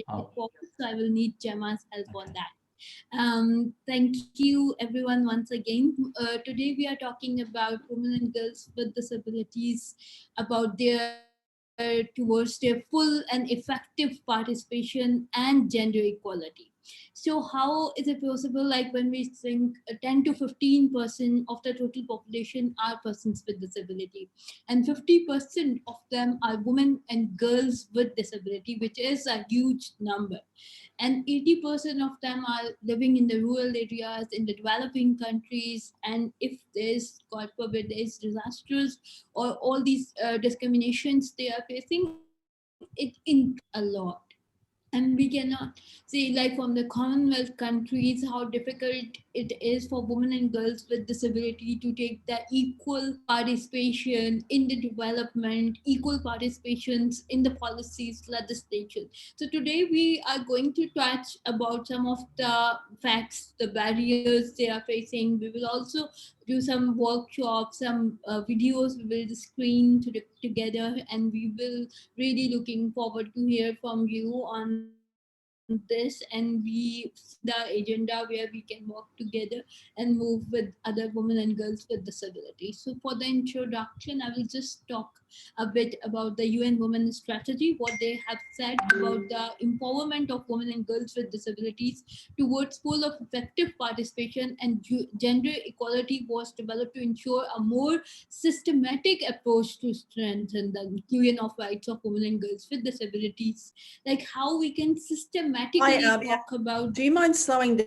So I will need Gemma's help on that. Thank you everyone once again. Today we are talking about women and girls with disabilities, about their towards their full and effective participation and gender equality. So how is it possible, like when we think 10 to 15% of the total population are persons with disability, and 50% of them are women and girls with disability, which is a huge number, and 80% of them are living in the rural areas in the developing countries. And if there's, god forbid, there's disasters or all these discriminations they are facing, it increases a lot. And we cannot say, like from the commonwealth countries, how difficult it is for women and girls with disability to take the equal participation in the development, equal participations in the policies legislation. So today we are going to touch about some of the facts, the barriers they are facing. We will also do some workshops, some videos we will screen together, and we will really looking forward to hear from you on this. And we see the agenda where we can work together and move with other women and girls with disabilities. So for the introduction, I will just talk a bit about the UN Women Strategy, what they have said about the empowerment of women and girls with disabilities towards full of effective participation and gender equality was developed to ensure a more systematic approach to strengthen the inclusion of rights of women and girls with disabilities, like how we can systematically talk about. Do you mind slowing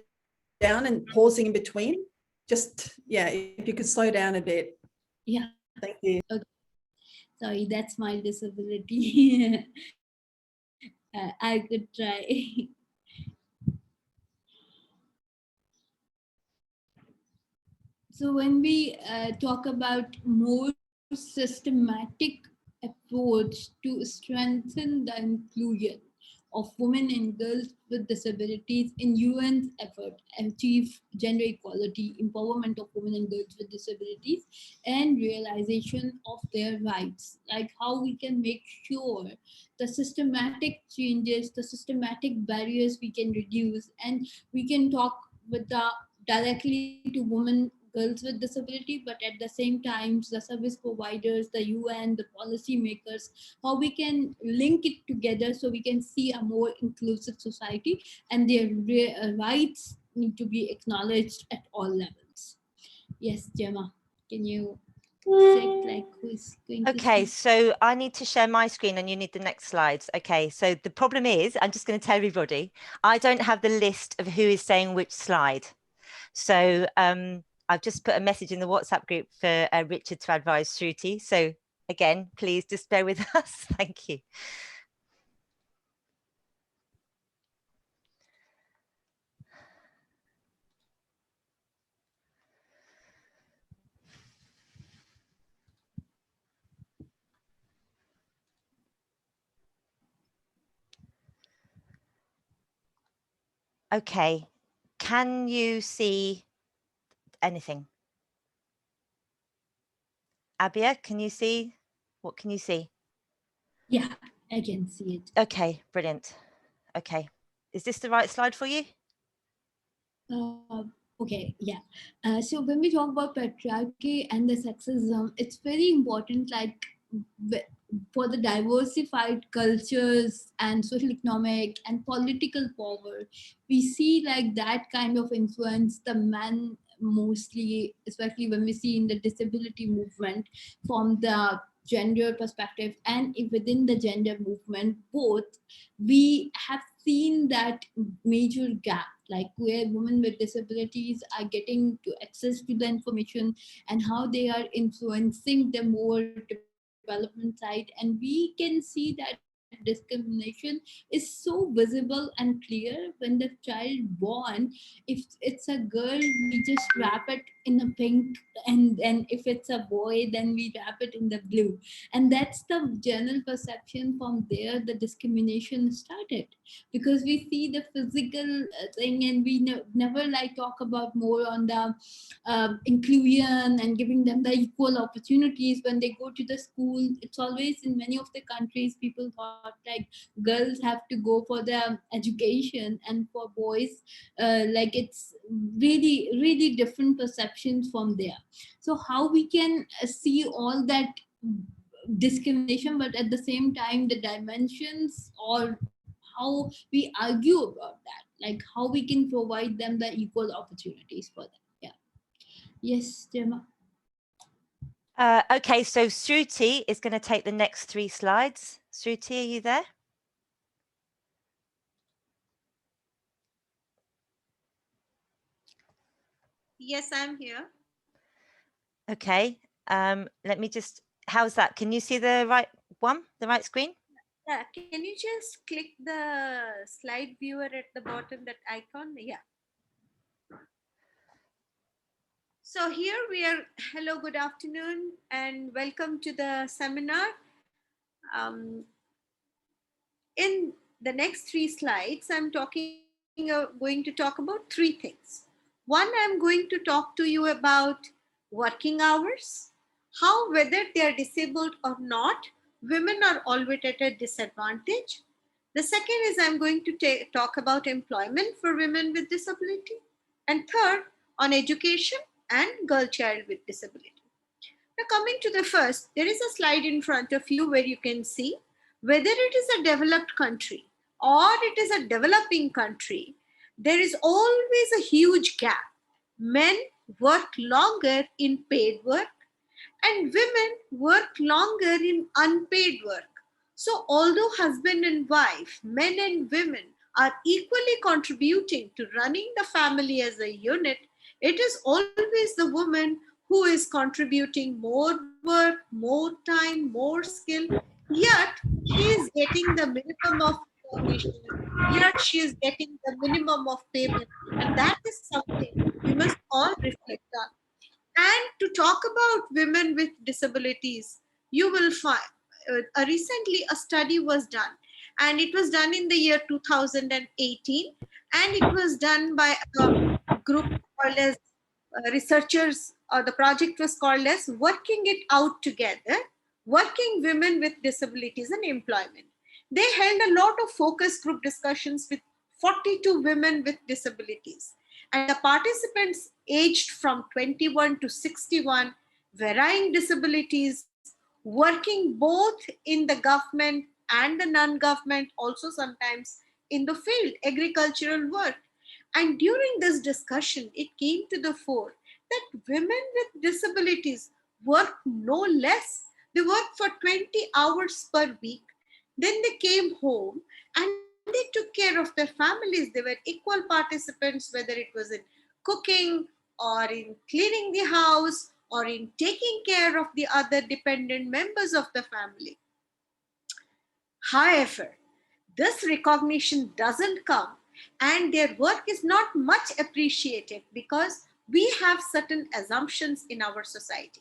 down and pausing in between? Just, yeah, if you could slow down a bit. Yeah. Thank you. Okay. Sorry, that's my disability. I could try. So when we talk about more systematic approach to strengthen the inclusion of women and girls with disabilities in UN's effort achieve gender equality, empowerment of women and girls with disabilities, and realization of their rights, like how we can make sure the systematic changes, the systematic barriers we can reduce, and we can talk with the directly to women girls with disability, but at the same time the service providers, the UN, the policy makers, how we can link it together so we can see a more inclusive society, and their rights need to be acknowledged at all levels. Yes, Gemma, can you say like who's going to Okay, speak? so I need to share my screen and you need the next slides. Okay, so the problem is, I'm just going to tell everybody, I don't have the list of who is saying which slide. So I've just put a message in the WhatsApp group for Richard to advise Shruti. So again, please just bear with us. Thank you. Okay, can you see anything? Abia, can you see? What can you see? Yeah, I can see it. Okay, brilliant. Okay, is this the right slide for you? Okay, yeah. So when we talk about patriarchy and the sexism, it's very important, like for the diversified cultures and social, economic, and political power, we see like that kind of influence the men mostly, especially when we see in the disability movement from the gender perspective, and within the gender movement both, we have seen that major gap, like where women with disabilities are getting to access to the information and how they are influencing the more development side. And we can see that discrimination is so visible and clear when the child born. If it's a girl, we just wrap it in a pink, and then if it's a boy, then we wrap it in the blue. And that's the general perception. From there the discrimination started, because we see the physical thing, and we never like talk about more on the inclusion and giving them the equal opportunities when they go to the school. It's always in many of the countries people thought like girls have to go for their education, and for boys, like it's really different perceptions from there. So how we can see all that discrimination, but at the same time the dimensions, or how we argue about that, like how we can provide them the equal opportunities for them. Yeah. Yes, Gemma. Okay, so Shruti is going to take the next 3 slides. Shruti, are you there? Yes, I'm here. Okay, let me just, how's that? Can you see the right one, the right screen? Yeah, can you just click the slide viewer at the bottom, that icon? Yeah. So here we are. Hello, good afternoon, and welcome to the seminar. In the next 3 slides, I'm going to talk about 3 things. One, I'm going to talk to you about working hours, how whether they are disabled or not, women are always at a disadvantage. The second is I'm going to talk about employment for women with disability. And third, on education and girl child with disability. Now, coming to the first, there is a slide in front of you where you can see whether it is a developed country or it is a developing country, there is always a huge gap. Men work longer in paid work and women work longer in unpaid work. So, although husband and wife, men and women, are equally contributing to running the family as a unit, it is always the woman who is contributing more work, more time, more skill, yet she is getting the minimum of recognition, yet she is getting the minimum of payment. And that is something we must all reflect on. And to talk about women with disabilities, you will find recently a study was done, and it was done in the year 2018, and it was done by a group called as researchers, or the project was called as Working It Out Together, Working Women with Disabilities and Employment. They held a lot of focus group discussions with 42 women with disabilities, and the participants aged from 21 to 61, varying disabilities, working both in the government and the non-government, also sometimes in the field, agricultural work. And during this discussion, it came to the fore that women with disabilities work no less. They work for 20 hours per week. Then they came home and they took care of their families. They were equal participants, whether it was in cooking or in cleaning the house or in taking care of the other dependent members of the family. However, this recognition doesn't come, and their work is not much appreciated because we have certain assumptions in our society.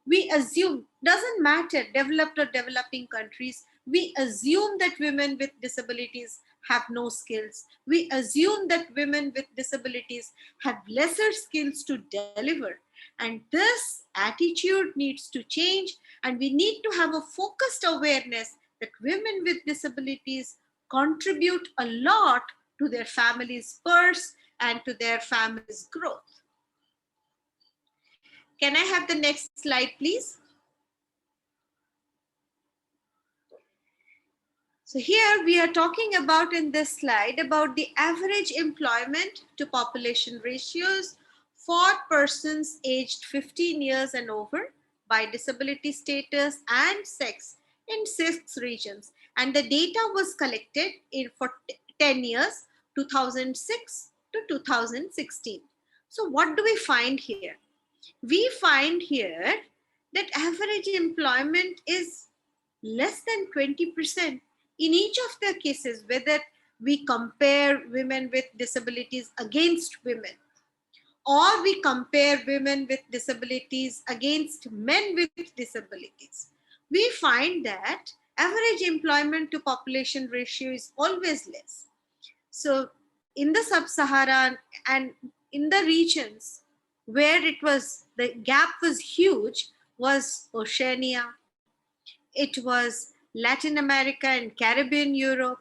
We assume, doesn't matter developed or developing countries, we assume that women with disabilities have no skills. We assume that women with disabilities have lesser skills to deliver. And this attitude needs to change, and we need to have a focused awareness that women with disabilities contribute a lot to their family's purse and to their family's growth. Can I have the next slide, please? So here we are talking about in this slide about the average employment to population ratios for persons aged 15 years and over by disability status and sex in 6 regions. And the data was collected for 10 years, 2006 to 2016. So what do we find here? We find here that average employment is less than 20% in each of the cases, whether we compare women with disabilities against women, or we compare women with disabilities against men with disabilities. We find that average employment to population ratio is always less. So in the sub-Saharan and in the regions where the gap was huge, was Oceania, it was Latin America and Caribbean Europe.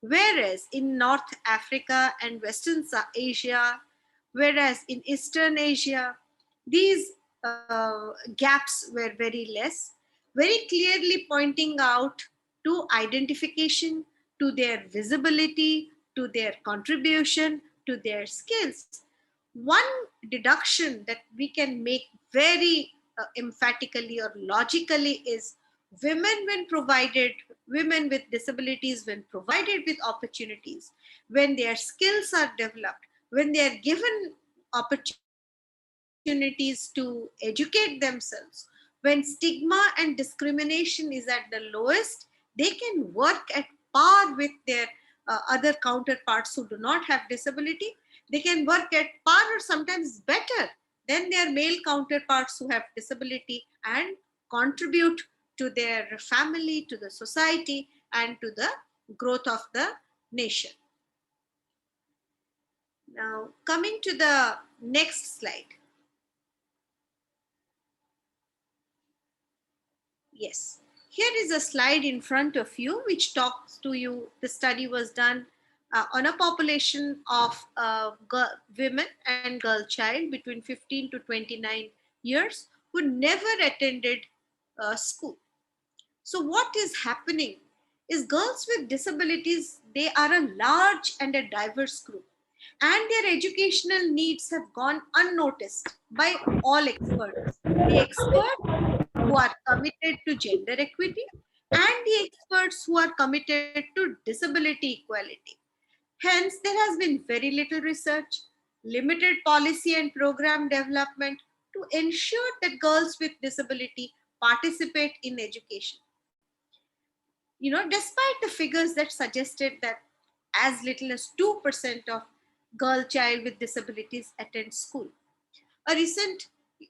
Whereas in North Africa and Western Asia, whereas in Eastern Asia, these gaps were very less, very clearly pointing out to identification, to their visibility, to their contribution, to their skills. One deduction that we can make very emphatically or logically is women with disabilities, when provided with opportunities, when their skills are developed, when they are given opportunities to educate themselves, when stigma and discrimination is at the lowest, they can work at par with their other counterparts who do not have disability. They can work at par or sometimes better than their male counterparts who have disability, and contribute to their family, to the society, and to the growth of the nation. Now, coming to the next slide. Yes, here is a slide in front of you which talks to you. The study was done on a population of women and girl child between 15 to 29 years who never attended school. So what is happening is girls with disabilities, they are a large and a diverse group, and their educational needs have gone unnoticed by all experts. The experts who are committed to gender equity and the experts who are committed to disability equality. Hence, there has been very little research, limited policy and program development to ensure that girls with disability participate in education. Despite the figures that suggested that as little as 2% of girl child with disabilities attend school.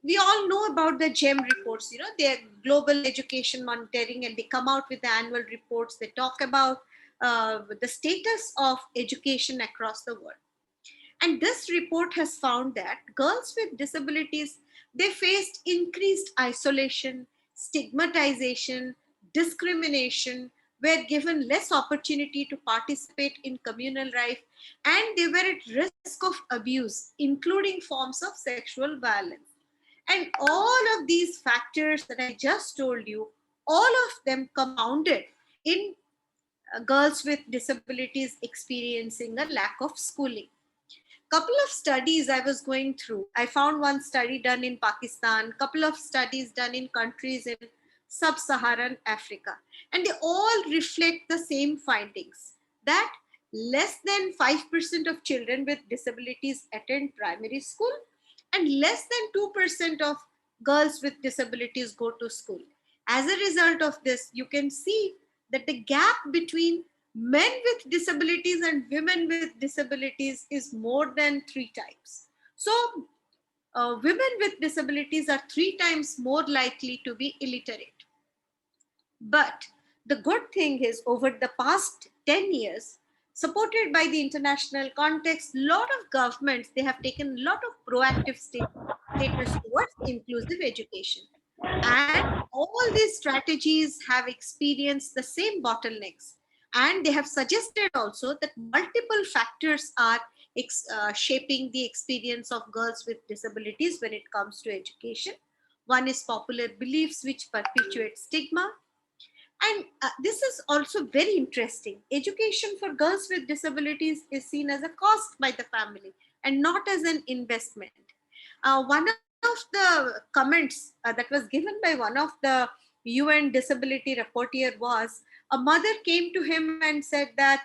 We all know about the GEM reports, they're global education monitoring, and they come out with the annual reports. They talk about the status of education across the world. And this report has found that girls with disabilities, they faced increased isolation, stigmatization, discrimination, were given less opportunity to participate in communal life, and they were at risk of abuse, including forms of sexual violence. And all of these factors that I just told you, all of them compounded in girls with disabilities experiencing a lack of schooling. Couple of studies I was going through, I found one study done in Pakistan, couple of studies done in countries in sub-Saharan Africa, and they all reflect the same findings, that less than 5% of children with disabilities attend primary school, and less than 2% of girls with disabilities go to school. As a result of this, you can see that the gap between men with disabilities and women with disabilities is more than 3 times. So women with disabilities are 3 times more likely to be illiterate. But the good thing is, over the past 10 years, supported by the international context, a lot of governments, they have taken a lot of proactive status towards inclusive education. And all these strategies have experienced the same bottlenecks. And they have suggested also that multiple factors are shaping the experience of girls with disabilities when it comes to education. One is popular beliefs which perpetuate stigma. And this is also very interesting. Education for girls with disabilities is seen as a cost by the family and not as an investment. One of the comments that was given by one of the UN disability rapporteur was, a mother came to him and said that,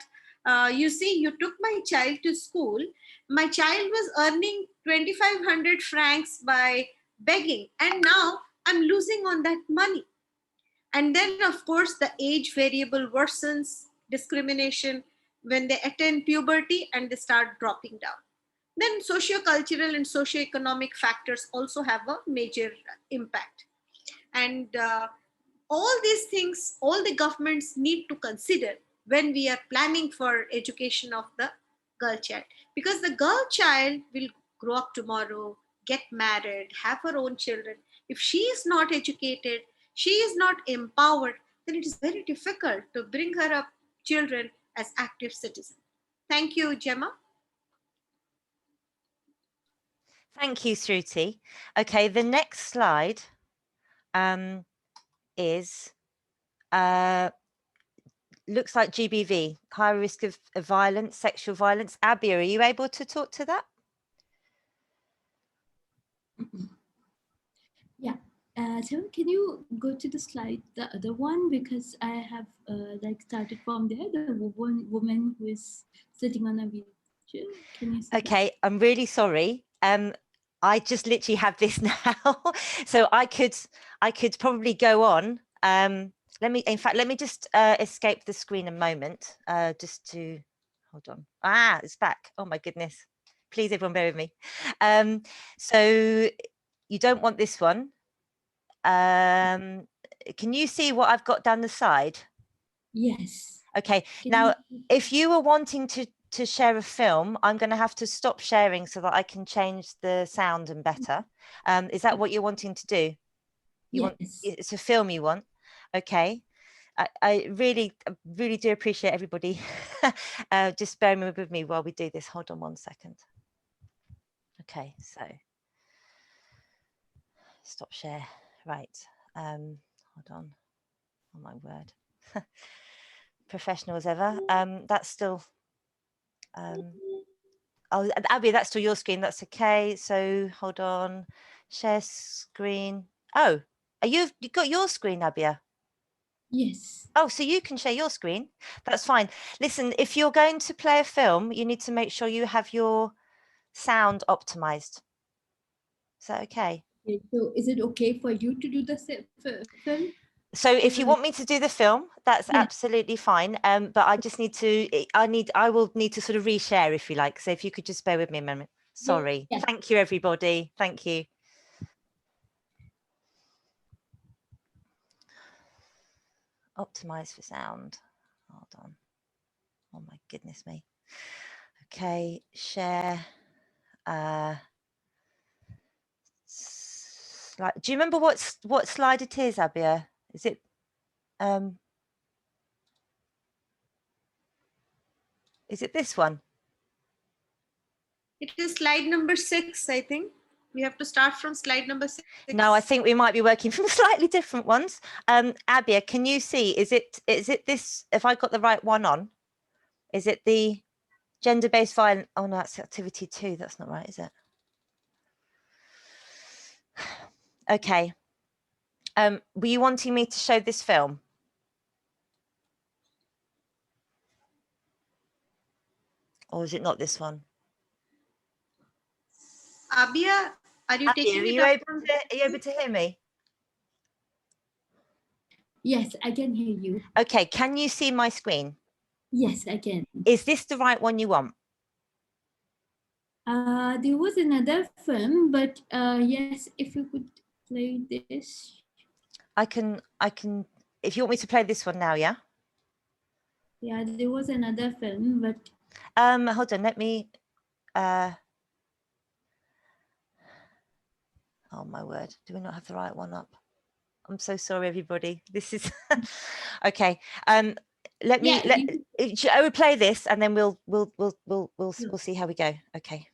you see, you took my child to school. My child was earning 2,500 francs by begging, and now I'm losing on that money. And then, of course, the age variable worsens discrimination when they attain puberty and they start dropping down. Then socio-cultural and socio-economic factors also have a major impact. And all these things, all the governments need to consider when we are planning for education of the girl child. Because the girl child will grow up tomorrow, get married, have her own children. If she is not educated, she is not empowered, then it is very difficult to bring her up children as active citizens. Thank you, Gemma. Thank you, Shruti. Okay, the next slide is looks like GBV, high risk of violence, sexual violence. Abby, are you able to talk to that? Yeah. So can you go to the slide, the other one, because I have like started from there, the woman who is sitting on a wheelchair. Can you see that? Okay, I'm really sorry. I just literally have this now, so I could probably go on. Let me just escape the screen a moment, just to hold on. Ah, it's back. Oh my goodness! Please, everyone, bear with me. So you don't want this one. Can you see what I've got down the side? Yes. Okay. Can Now, you- if you were wanting to share a film, I'm going to have to stop sharing so that I can change the sound and better. Is that what you're wanting to do? You want, yes. it's a film you want? Okay. I really do appreciate everybody. Just bear with me while we do this. Hold on 1 second. Okay, so stop share. Right. Hold on. Oh my word. Professional as ever. That's still oh, Abby, that's still your screen. That's okay. So hold on. Share screen. Oh, you've got your screen, Abia? Yes. Oh, so you can share your screen. That's fine. Listen, if you're going to play a film, you need to make sure you have your sound optimized. Is that okay? Okay, so is it okay for you to do the film? So if you want me to do the film, that's Yeah. absolutely fine. But I just need to, I will need to sort of reshare if you like. So if you could just bear with me a moment. Sorry. Yeah. Thank you, everybody. Thank you. Optimize for sound. Hold on. Oh my goodness me. Okay, share. Slide. Do you remember what slide it is, Abia? Is it this one? It is slide number 6, I think. We have to start from slide number 6. No, I think we might be working from slightly different ones. Abia, can you see? Is it this? If I got the right one on, is it the gender-based violence? Oh no, that's activity 2. That's not right, is it? Okay. Were you wanting me to show this film? Or is it not this one? Abia, are you Abia, taking are it you up? able to hear me? Yes, I can hear you. Okay, can you see my screen? Yes, I can. Is this the right one you want? There was another film, but yes, if you could play this. I can, if you want me to play this one now, yeah? Yeah, there was another film, but Hold on, let me, oh my word, do we not have the right one up? I'm so sorry, everybody. This is, okay. Let me, I will play this and then we'll see how we go. Okay.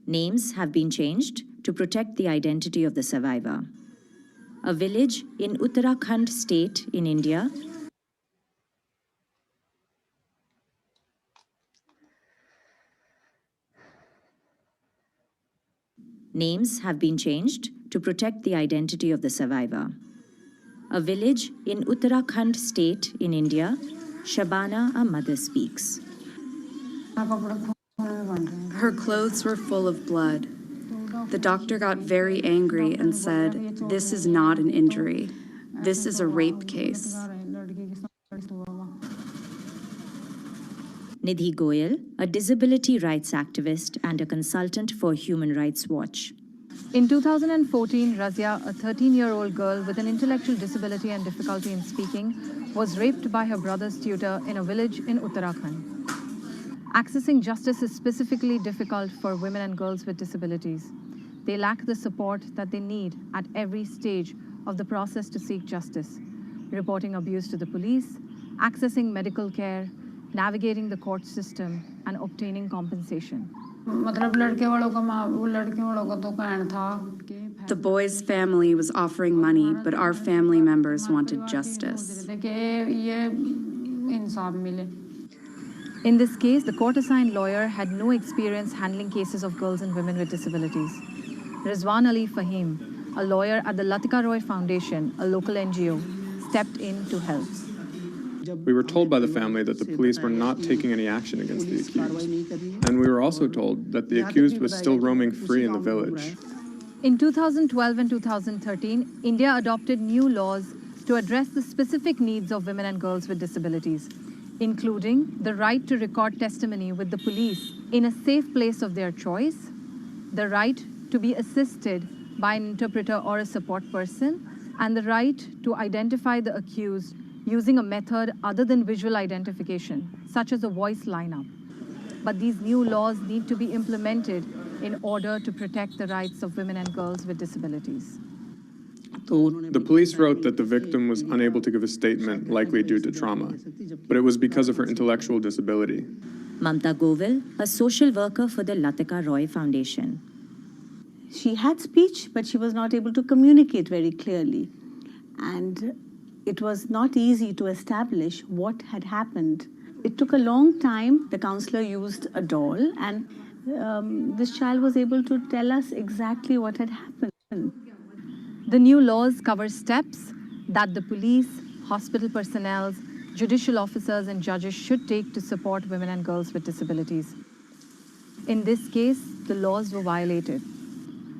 Names have been changed to protect the identity of the survivor. A village in Uttarakhand state in India. Names have been changed to protect the identity of the survivor. A village in Uttarakhand state in India. Shabana, a mother, speaks. Her clothes were full of blood. The doctor got very angry and said, "This is not an injury. This is a rape case." Nidhi Goyal, a disability rights activist and a consultant for Human Rights Watch. In 2014, Razia, a 13-year-old girl with an intellectual disability and difficulty in speaking, was raped by her brother's tutor in a village in Uttarakhand. Accessing justice is specifically difficult for women and girls with disabilities. They lack the support that they need at every stage of the process to seek justice, reporting abuse to the police, accessing medical care, navigating the court system, and obtaining compensation. The boy's family was offering money, but our family members wanted justice. In this case, the court-assigned lawyer had no experience handling cases of girls and women with disabilities. Rizwan Ali Fahim, a lawyer at the Latika Roy Foundation, a local NGO, stepped in to help. We were told by the family that the police were not taking any action against the accused. And we were also told that the accused was still roaming free in the village. In 2012 and 2013, India adopted new laws to address the specific needs of women and girls with disabilities, including the right to record testimony with the police in a safe place of their choice, the right to be assisted by an interpreter or a support person, and the right to identify the accused using a method other than visual identification, such as a voice lineup. But these new laws need to be implemented in order to protect the rights of women and girls with disabilities. The police wrote that the victim was unable to give a statement, likely due to trauma, but it was because of her intellectual disability. Mamta Govil, a social worker for the Latika Roy Foundation. She had speech, but she was not able to communicate very clearly. And it was not easy to establish what had happened. It took a long time. The counselor used a doll, and this child was able to tell us exactly what had happened. The new laws cover steps that the police, hospital personnel, judicial officers, and judges should take to support women and girls with disabilities. In this case, the laws were violated.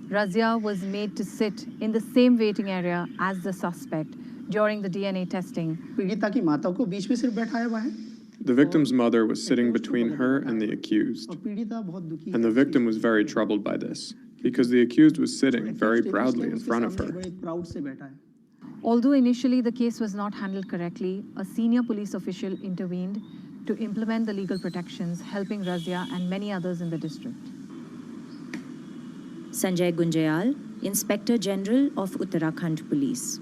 Razia was made to sit in the same waiting area as the suspect during the DNA testing. The victim's mother was sitting between her and the accused. And the victim was very troubled by this, because the accused was sitting very proudly in front of her. Although initially the case was not handled correctly, a senior police official intervened to implement the legal protections, helping Razia and many others in the district. Sanjay Gunjayal, Inspector General of Uttarakhand Police.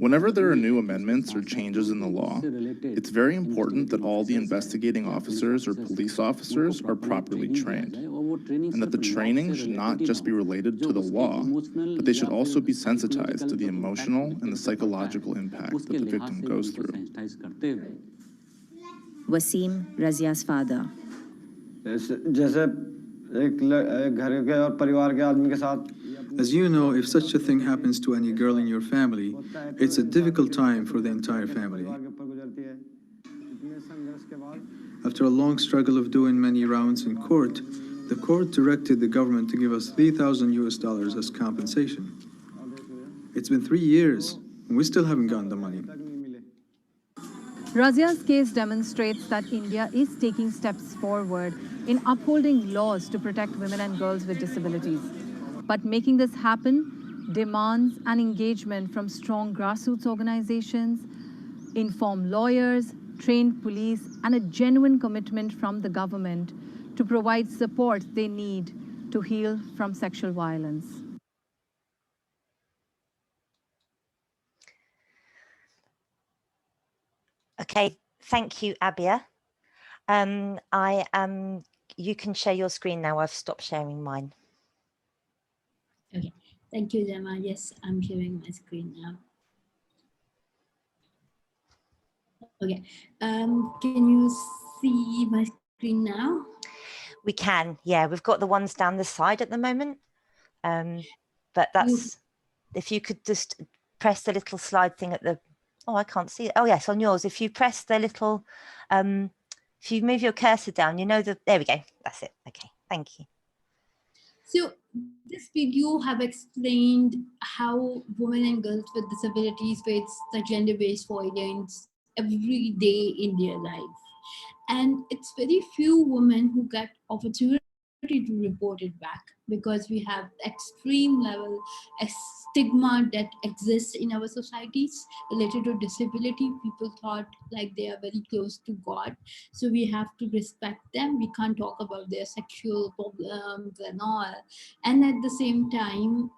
Whenever there are new amendments or changes in the law, it's very important that all the investigating officers or police officers are properly trained, and that the training should not just be related to the law, but they should also be sensitized to the emotional and the psychological impact that the victim goes through. Wasim, Razia's father. As you know, if such a thing happens to any girl in your family, it's a difficult time for the entire family. After a long struggle of doing many rounds in court, the court directed the government to give us $3,000 as compensation. It's been 3 years, and we still haven't gotten the money. Razia's case demonstrates that India is taking steps forward in upholding laws to protect women and girls with disabilities. But making this happen demands an engagement from strong grassroots organizations, informed lawyers, trained police, and a genuine commitment from the government to provide support they need to heal from sexual violence. Okay, thank you, Abia. You can share your screen now. I've stopped sharing mine. Okay, thank you, Gemma. Yes, I'm sharing my screen now. Okay, can you see my screen now? We can, yeah. We've got the ones down the side at the moment, but that's, if you could just press the little slide thing at the, oh, I can't see it. Oh, yes, on yours. If you press the little, if you move your cursor down, you know there we go. That's it. Okay, thank you. So this video have explained how women and girls with disabilities face the gender-based violence every day in their life. And it's very few women who get opportunity to report it back, because we have extreme level stigma that exists in our societies related to disability. People thought like they are very close to God, so we have to respect them. We can't talk about their sexual problems and all. And at the same time,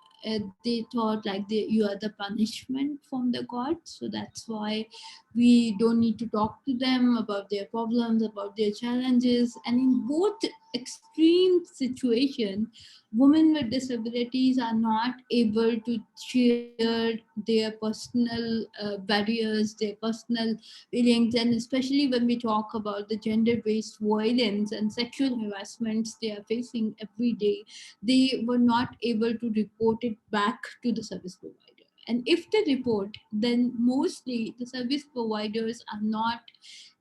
they thought like you are the punishment from the God, so that's why we don't need to talk to them about their problems, about their challenges. And in both extreme situation, women with disabilities are not able to share their personal barriers, their personal feelings. And especially when we talk about the gender-based violence and sexual harassments they are facing every day, they were not able to report it back to the service provider. And if they report, then mostly the service providers are not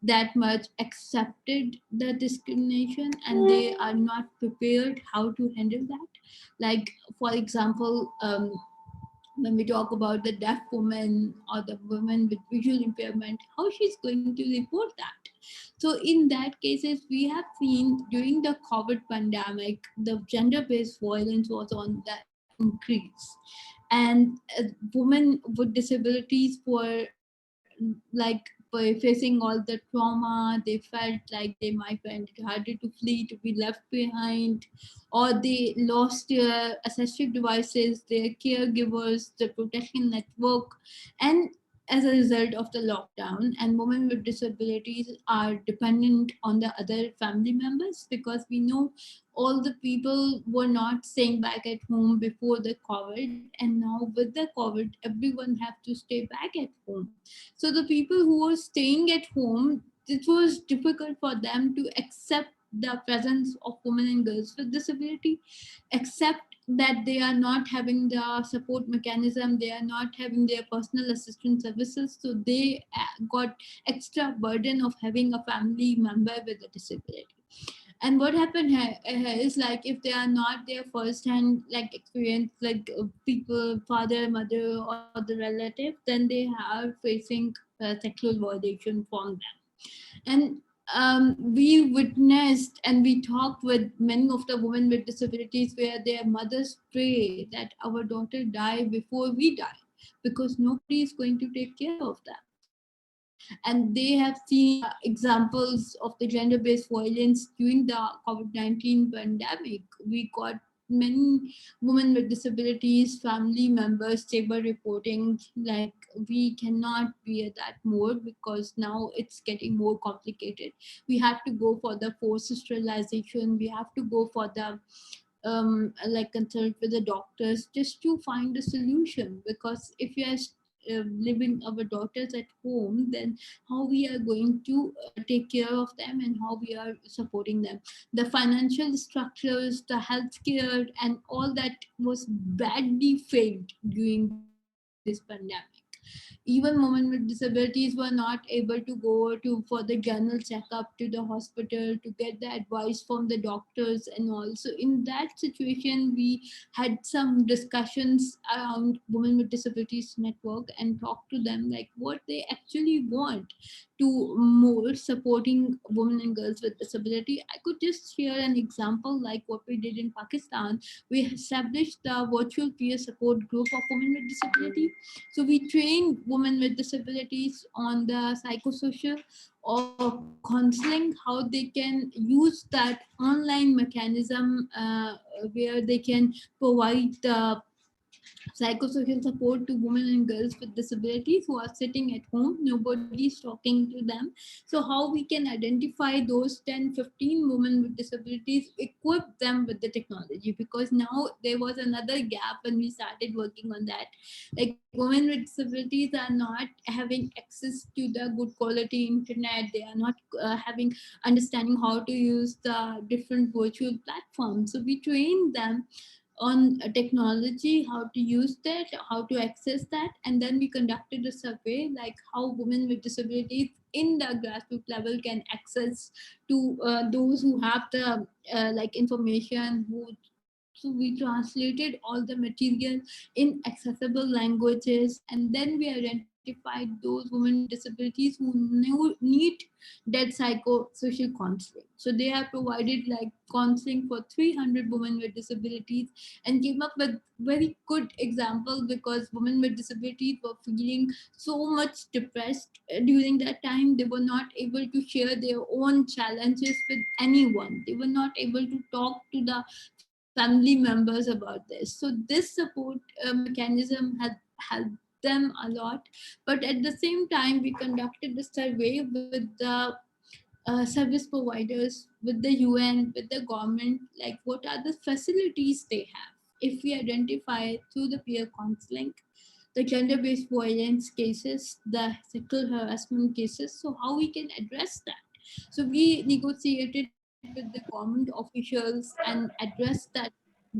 that much accepted the discrimination, and they are not prepared how to handle that. Like, for example, when we talk about the deaf woman or the woman with visual impairment, how she's going to report that? So in that cases, we have seen during the COVID pandemic, the gender-based violence was on the increase. And women with disabilities were like facing all the trauma. They felt like they might find it harder to flee, to be left behind, or they lost their assistive devices, their caregivers, the protection network. And as a result of the lockdown, and women with disabilities are dependent on the other family members, because we know all the people were not staying back at home before the COVID, and now with the COVID, everyone have to stay back at home. So the people who were staying at home, it was difficult for them to accept the presence of women and girls with disability, accept that they are not having the support mechanism, they are not having their personal assistance services. So they got extra burden of having a family member with a disability. And what happened here is like, if they are not their first hand like experience, like people, father, mother, or the relative, then they are facing sexual violation from them. And we witnessed and we talked with many of the women with disabilities where their mothers pray that our daughter die before we die, because nobody is going to take care of them. And they have seen examples of the gender-based violence during the COVID-19 pandemic. We got many women with disabilities, family members, they were reporting like, we cannot bear that more because now it's getting more complicated. We have to go for the forced sterilization. We have to go for the like consult with the doctors just to find a solution, because if we are living our daughters at home, then how we are going to take care of them and how we are supporting them. The financial structures, the healthcare, and all that was badly failed during this pandemic. Even women with disabilities were not able to go to for the general checkup to the hospital to get the advice from the doctors. And also in that situation, we had some discussions around women with disabilities network and talked to them like what they actually want to more supporting women and girls with disability. I could just share an example like what we did in Pakistan. We established the virtual peer support group of women with disability. So we train women with disabilities on the psychosocial or counseling, how they can use that online mechanism where they can provide the psychosocial support to women and girls with disabilities who are sitting at home. Nobody is talking to them. So how we can identify those 10-15 women with disabilities, equip them with the technology, because now there was another gap when we started working on that. Like women with disabilities are not having access to the good quality internet. They are not having understanding how to use the different virtual platforms. So we train them on technology, how to use that, how to access that. And then we conducted a survey like how women with disabilities in the grassroots level can access to those who have the like information. So we translated all the material in accessible languages, and then we identified identified those women with disabilities who need that psychosocial counseling. So they have provided like counseling for 300 women with disabilities and came up with very good example, because women with disabilities were feeling so much depressed during that time. They were not able to share their own challenges with anyone. They were not able to talk to the family members about this. So this support mechanism had helped them a lot. But at the same time, we conducted a survey with the service providers, with the UN, with the government, like what are the facilities they have. If we identify through the peer counseling, the gender-based violence cases, the sexual harassment cases, so how we can address that. So we negotiated with the government officials and address that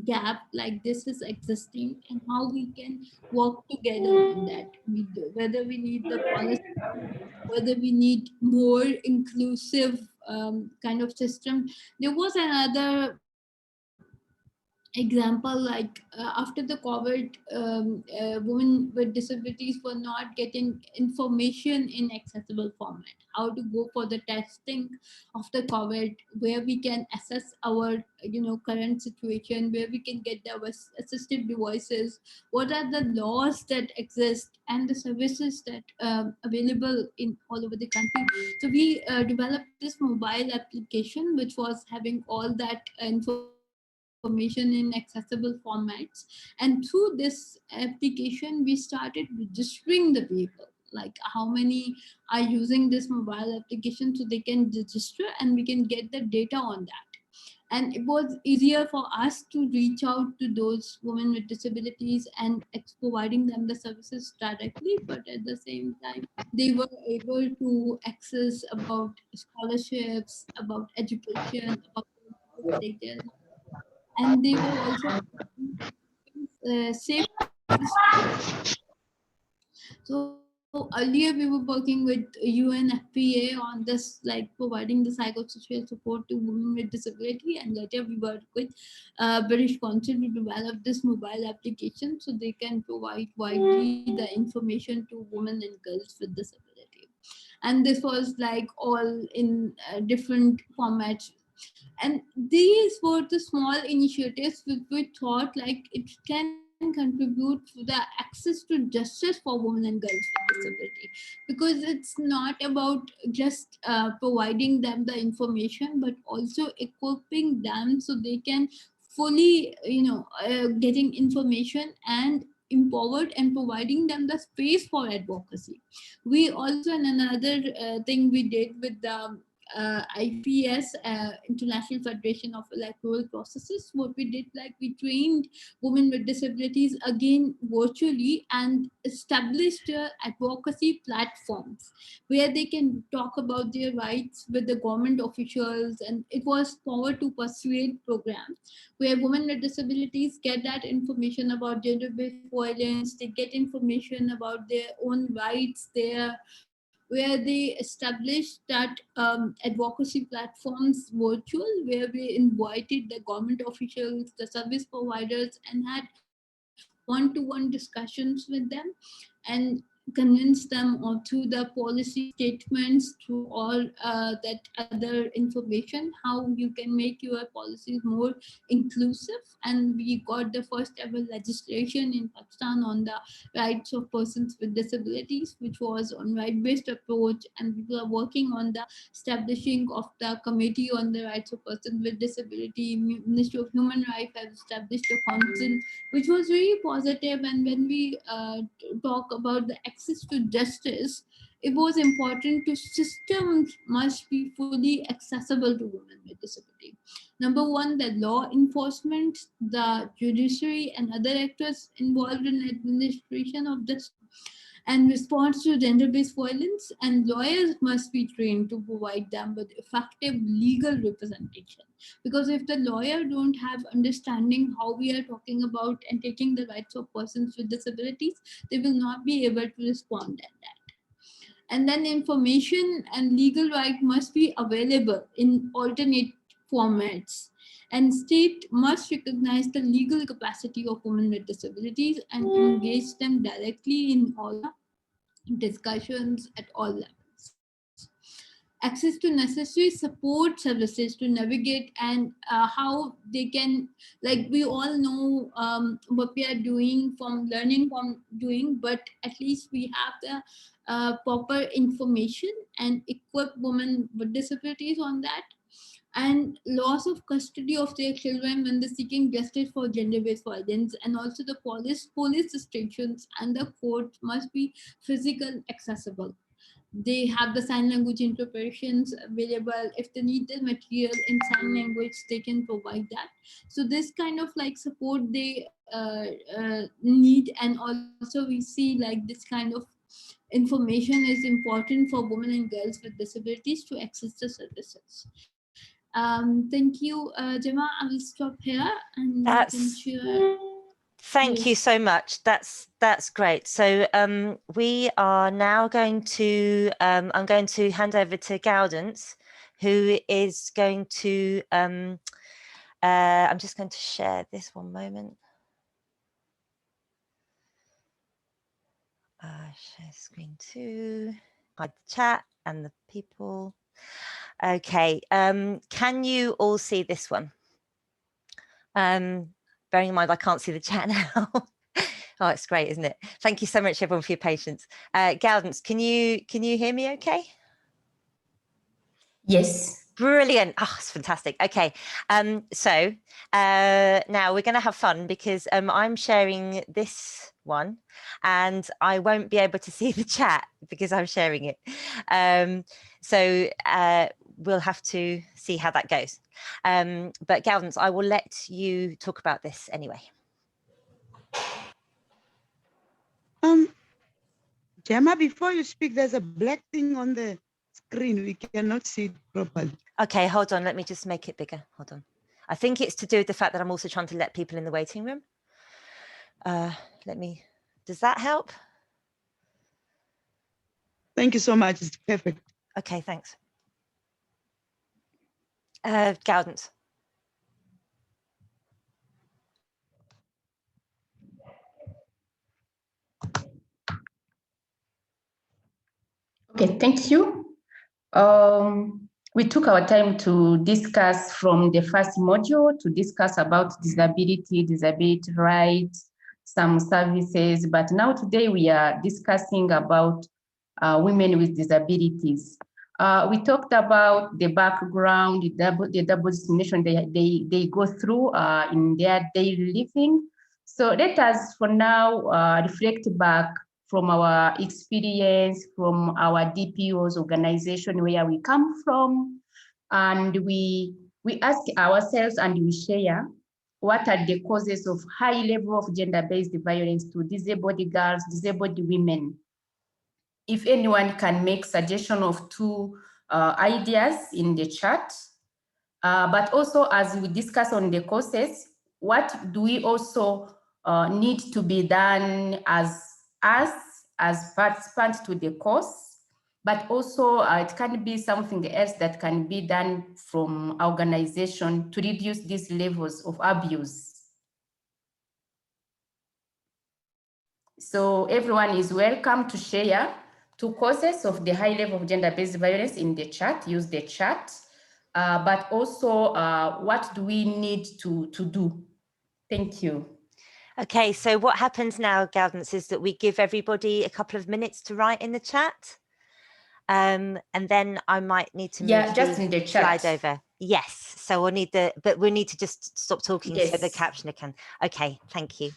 gap, like this is existing, and how we can work together on that. Whether we need the policy, whether we need more inclusive kind of system. There was another example, like after the COVID, women with disabilities were not getting information in accessible format. How to go for the testing of the COVID, where we can assess our current situation, where we can get our assistive devices, what are the laws that exist and the services that available in all over the country. So we developed this mobile application which was having all that information in accessible formats, and through this application we started registering the people, like how many are using this mobile application, so they can register and we can get the data on that. And it was easier for us to reach out to those women with disabilities and providing them the services directly, but at the same time they were able to access about scholarships, about education, about data, and they were also safe. So earlier we were working with UNFPA on this, like providing the psychosocial support to women with disability, and later we worked with British Council to develop this mobile application so they can provide widely the information to women and girls with disability. And this was like all in different formats. And these were the small initiatives which we thought like it can contribute to the access to justice for women and girls with disability, because it's not about just providing them the information, but also equipping them so they can fully getting information and empowered and providing them the space for advocacy. We also, and another thing we did with the IPS, International Federation of Electoral Processes, what we did, like we trained women with disabilities again virtually and established advocacy platforms where they can talk about their rights with the government officials. And it was Power to Persuade program, where women with disabilities get that information about gender-based violence, they get information about their own rights there, where they established that advocacy platforms virtual, where we invited the government officials, the service providers, and had one-to-one discussions with them and convince them or through the policy statements, through all that other information, how you can make your policies more inclusive. And we got the first ever legislation in Pakistan on the rights of persons with disabilities, which was on right-based approach. And we were working on the establishing of the Committee on the Rights of Persons with Disability. Ministry of Human Rights has established a council, which was really positive. And when we talk about the access to justice, it was important to systems must be fully accessible to women with disability. Number one, the law enforcement, the judiciary, and other actors involved in administration of this and response to gender-based violence, and lawyers must be trained to provide them with effective legal representation. Because if the lawyer don't have understanding how we are talking about and taking the rights of persons with disabilities, they will not be able to respond at that. And then information and legal right must be available in alternate formats. And state must recognize the legal capacity of women with disabilities and engage them directly in all discussions at all levels. Access to necessary support services to navigate, and how they can, like we all know what we are doing from learning from doing, but at least we have the proper information and equip women with disabilities on that. And loss of custody of their children when they're seeking justice for gender-based violence, and also the police restrictions and the court must be physical accessible. They have the sign language interpretations available. If they need the material in sign language, they can provide that. So this kind of like support they need, and also we see like this kind of information is important for women and girls with disabilities to access the services. Thank you, Gemma. I will stop here and you can share. Thank you Yes. so much. That's great. So we are now going to I'm going to hand over to Gaudence, who is going to I'm just going to share this one moment. Share screen 2, hide the chat and the people. Okay, can you all see this one? Bearing in mind I can't see the chat now. Oh, it's great, isn't it? Thank you so much, everyone, for your patience. Gaudence, can you hear me okay? Yes. Brilliant. Oh, it's fantastic. Okay. So now we're going to have fun because I'm sharing this one and I won't be able to see the chat because I'm sharing it. So we'll have to see how that goes. But Gaudence, I will let you talk about this anyway. Gemma, before you speak, there's a black thing on the screen. We cannot see it properly. Okay, hold on. Let me just make it bigger. Hold on. I think it's to do with the fact that I'm also trying to let people in the waiting room. Does that help? Thank you so much. It's perfect. Okay, thanks. Gaudence. Okay, thank you. We took our time to discuss from the first module to discuss about disability rights, some services, but now today we are discussing about women with disabilities. We talked about the background, the double discrimination they go through in their daily living. So let us for now reflect back from our experience, from our DPO's organization, where we come from, and we ask ourselves and we share what are the causes of high level of gender-based violence to disabled girls, disabled women. If anyone can make suggestion of 2 ideas in the chat, but also as we discuss on the causes, what do we also need to be done as us as participants to the cause, but also it can be something else that can be done from organization to reduce these levels of abuse. So everyone is welcome to share 2 causes of the high level of gender-based violence in the chat, use the chat, but also what do we need to do? Thank you. Okay, so what happens now, Gaudence, is that we give everybody a couple of minutes to write in the chat. And then I might need to move just in the chat. slide over. Yes, so we'll need but we need to just stop talking so the Yes. captioner can. Okay, thank you.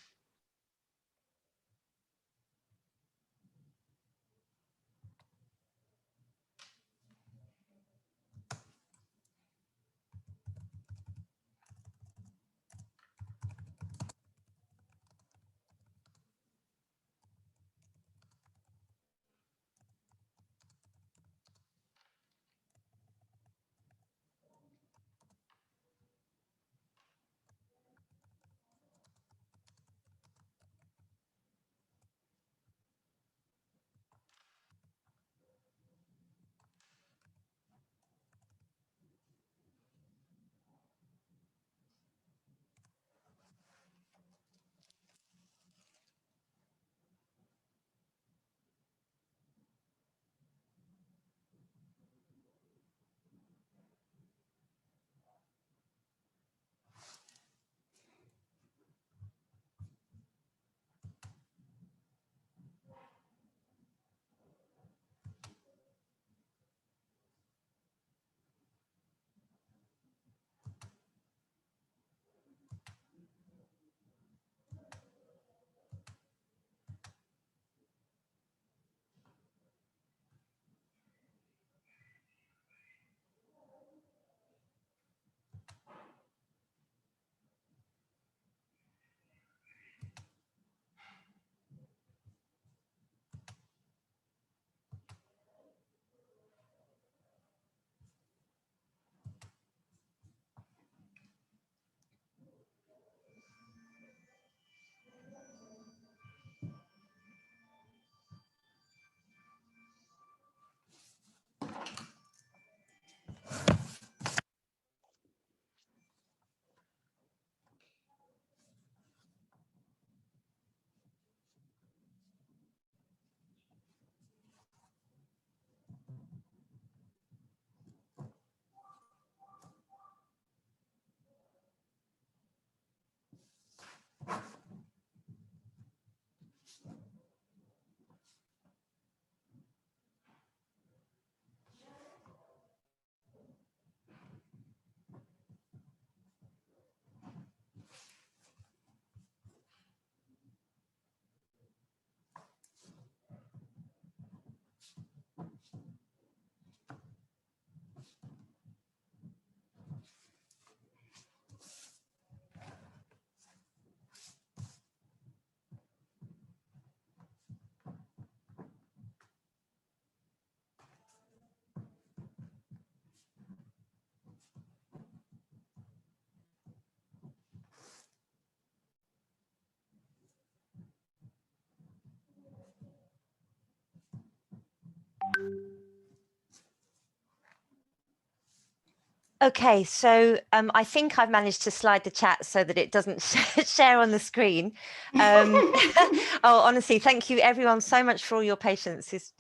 Okay, so I think I've managed to slide the chat so that it doesn't share on the screen. Oh, honestly, thank you everyone so much for all your patience. It's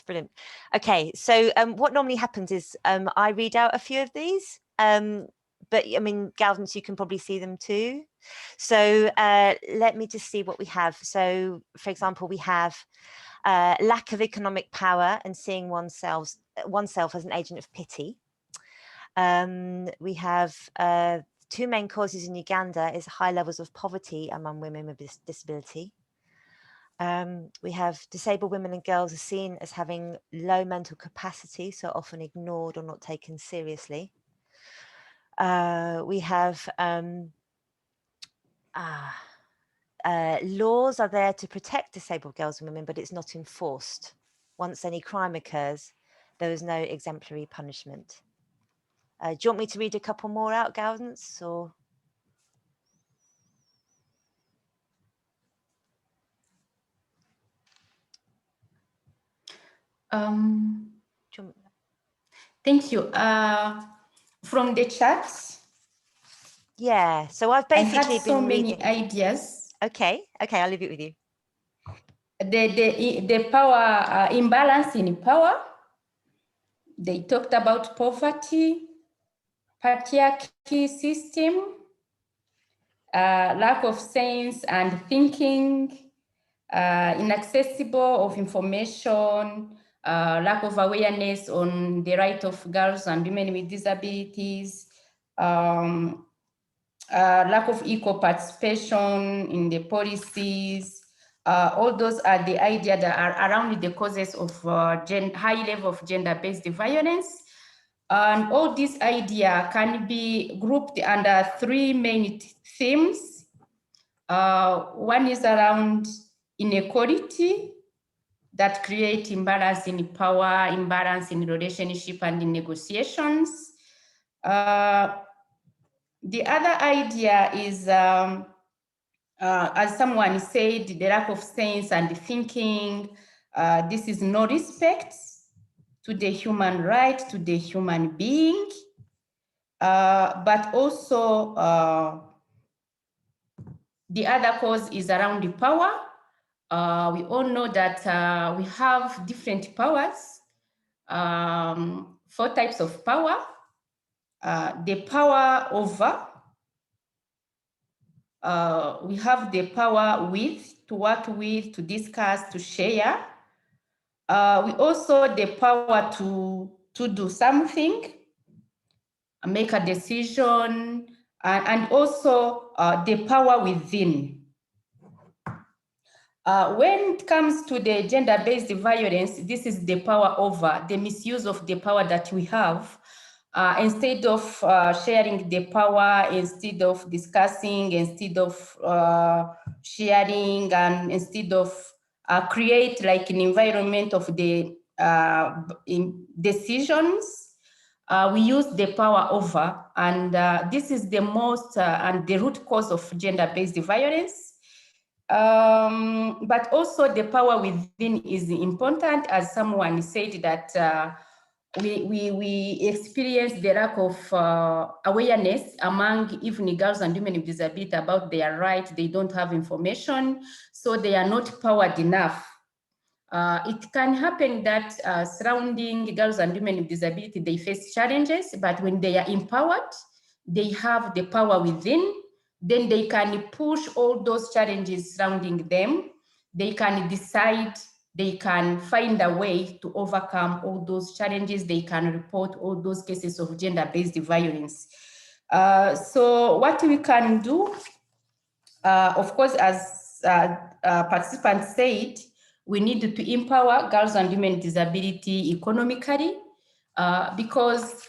brilliant. Okay, so what normally happens is I read out a few of these, but I mean, Galvin, you can probably see them too. So let me just see what we have. So, for example, we have lack of economic power and seeing oneself as an agent of pity. We have two main causes in Uganda is high levels of poverty among women with disability. We have disabled women and girls are seen as having low mental capacity, so often ignored or not taken seriously. We have laws are there to protect disabled girls and women, but it's not enforced. Once any crime occurs, there is no exemplary punishment. Do you want me to read a couple more out, Gaudence, or? Thank you. From the charts. Yeah, so I've basically I had so many reading. ideas. Okay, I'll leave it with you. The power imbalance in power. They talked about poverty, patriarchy system, lack of sense and thinking, inaccessible of information, lack of awareness on the right of girls and women with disabilities, lack of equal participation in the policies. All those are the ideas that are around the causes of high level of gender-based violence. And all these ideas can be grouped under three main themes. One is around inequality that create imbalance in power, imbalance in relationship and in negotiations. The other idea is, as someone said, the lack of sense and thinking. This is no respect to the human right, to the human being, but also the other cause is around the power. We all know that we have different powers, 4 types of power. The power over, we have the power with, to work with, to discuss, to share. We also the power to do something, make a decision, and also the power within. When it comes to the gender-based violence, this is the power over, the misuse of the power that we have. Instead of sharing the power, instead of discussing, instead of sharing, and instead of create like an environment of the decisions, we use the power over, and this is the most and the root cause of gender-based violence. But also the power within is important, as someone said that we experience the lack of awareness among even girls and women with disability about their rights. They don't have information, so they are not powered enough. It can happen that surrounding girls and women with disability, they face challenges, but when they are empowered, they have the power within, then they can push all those challenges surrounding them. They can decide, they can find a way to overcome all those challenges. They can report all those cases of gender-based violence. So what we can do, of course, as participants said, we need to empower girls and women with disability economically, because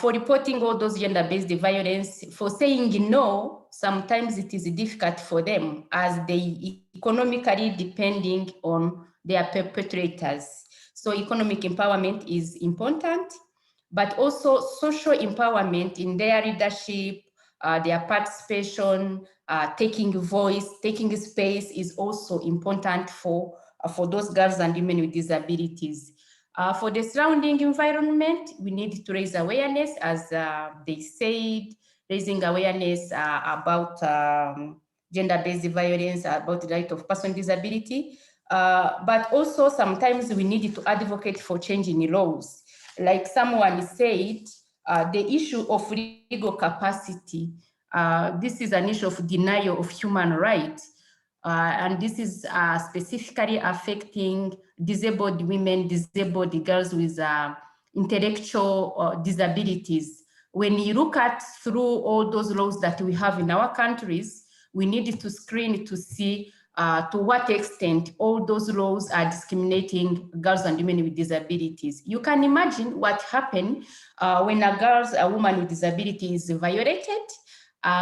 for reporting all those gender-based violence, for saying no, sometimes it is difficult for them as they economically depending on their perpetrators. So economic empowerment is important, but also social empowerment in their leadership, their participation, taking voice, taking space is also important for those girls and women with disabilities. For the surrounding environment, we need to raise awareness, as they said, raising awareness about gender-based violence, about the right of person with disability. But also sometimes we need to advocate for changing laws. Like someone said, the issue of legal capacity, this is an issue of denial of human rights. And this is specifically affecting disabled women, disabled girls with intellectual disabilities. When you look at through all those laws that we have in our countries, we need to screen to see to what extent all those laws are discriminating girls and women with disabilities. You can imagine what happened when a woman with disability is violated.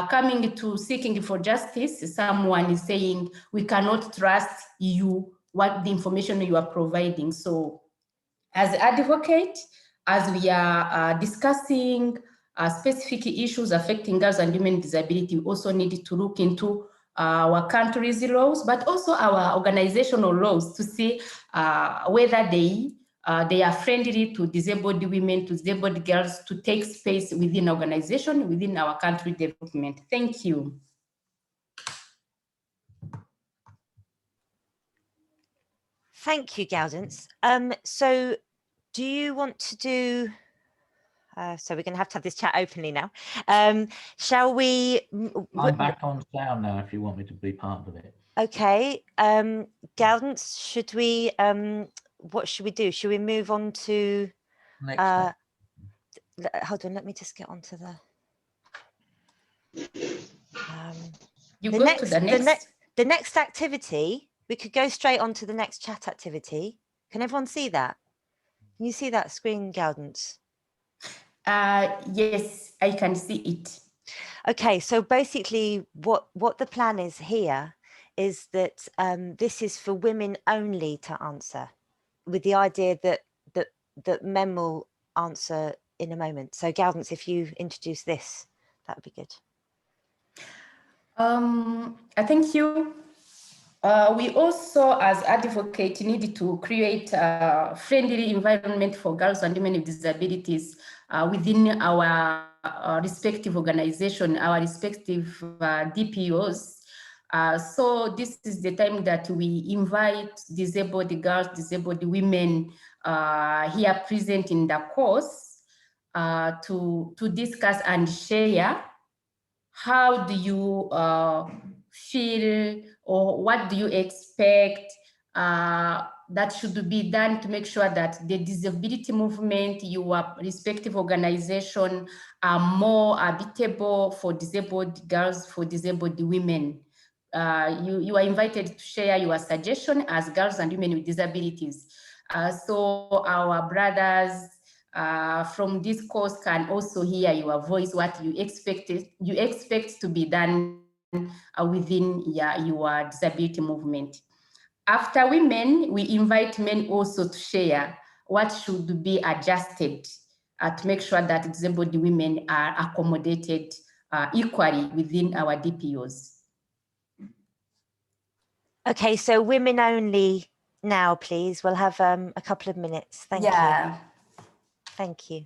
Coming to seeking for justice, someone is saying, we cannot trust you, what the information you are providing. So as advocate, as we are discussing specific issues affecting girls and women with disability, we also need to look into our country's laws, but also our organizational laws to see whether they are friendly to disabled women, to disabled girls, to take space within organization, within our country development. Thank you. Thank you, Gaudence. So do you want to do, so we're going to have this chat openly now. Shall we? I'm back on sound now if you want me to be part of it. Okay. Gaudence, should we, what should we do? Should we move on to, hold on, let me just get onto the, the next activity. We could go straight on to the next chat activity. Can everyone see that? Can you see that screen, Gaudence? Yes, I can see it. Okay, so basically what the plan is here is that this is for women only to answer, with the idea that men will answer in a moment. So Gaudence, if you introduce this, that would be good. Thank you. We also, as advocates, need to create a friendly environment for girls and women with disabilities within our respective organization, our respective DPOs. So this is the time that we invite disabled girls, disabled women here present in the course to discuss and share how do you feel, or what do you expect that should be done to make sure that the disability movement, your respective organization, are more habitable for disabled girls, for disabled women. You are invited to share your suggestion as girls and women with disabilities. So our brothers from this course can also hear your voice, what you expect to be done within your disability movement. After women, we invite men also to share what should be adjusted to make sure that disabled women are accommodated equally within our DPOs. Okay, so women only now, please. We'll have a couple of minutes. Thank you. Thank you.